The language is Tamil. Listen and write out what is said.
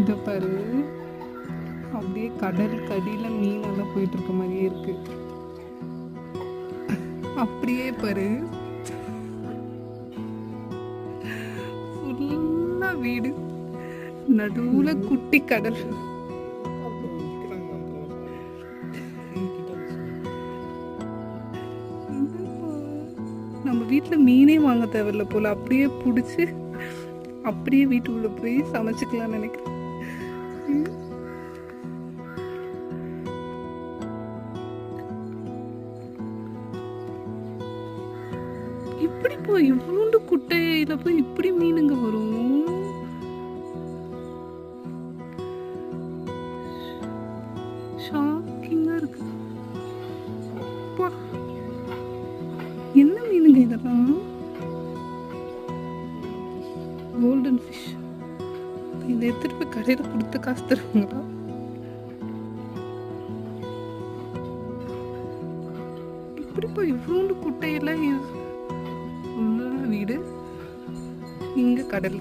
இதை பாரு, அப்படியே கடலுக்கு அடியில் மீனெல்லாம் போயிட்டு இருக்க மாதிரியே இருக்கு. அப்படியே பாரு, ஃபுல்லா வீடு, நடுவுல குட்டி கடல். நம்ம வீட்டில் மீனே வாங்க தேவையில்ல போல, அப்படியே பிடிச்சி அப்படியே வீட்டுக்குள்ள போய் சமைச்சுக்கலாம்னு நினைக்கிறேன். இப்படி போய் இவ்வளோண்டு குட்டையில போய் இப்படி மீனுங்க வரும். ஷாக்கிங்கா இருக்கு. என்ன மீனுங்க இதெல்லாம்? Golden fish. இதை எடுத்துட்டு போய் கடையில் கொடுத்து காசு தருவாங்களா? இப்படி போய் இவ்வளோண்டு குட்டையில வீடு, இங்க கடல்.